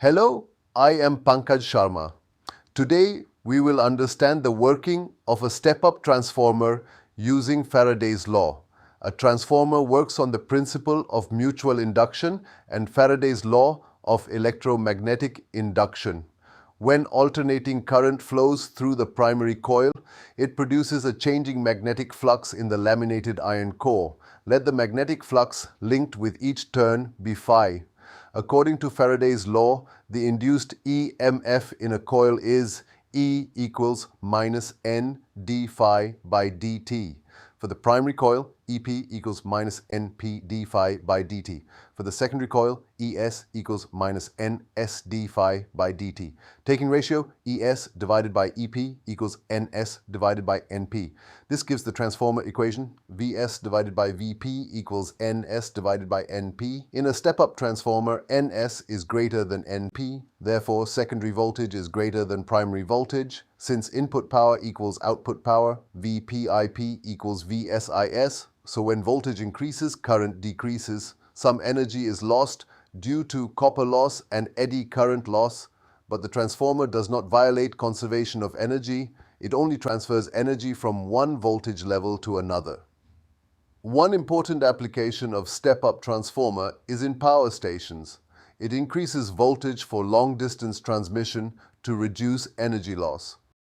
Hello, I am Pankaj Sharma. Today we will understand the working of a step-up transformer using Faraday's law. A transformer works on the principle of mutual induction and Faraday's law of electromagnetic induction. When alternating current flows through the primary coil, it produces a changing magnetic flux in the laminated iron core. Let the magnetic flux linked with each turn be phi. According to Faraday's law, the induced EMF in a coil is E equals minus N d phi by dt. For the primary coil, EP equals minus NP d phi by dt. For the secondary coil, ES equals minus NS d phi by dt. Taking ratio, ES divided by EP equals NS divided by NP. This gives the transformer equation Vs divided by Vp equals Ns divided by Np. In a step-up transformer, Ns is greater than Np. Therefore, secondary voltage is greater than primary voltage. Since input power equals output power, Vpip equals Vsis. So when voltage increases, current decreases. Some energy is lost due to copper loss and eddy current loss, but the transformer does not violate conservation of energy. It only transfers energy from one voltage level to another. One important application of step-up transformer is in power stations. It increases voltage for long-distance transmission to reduce energy loss.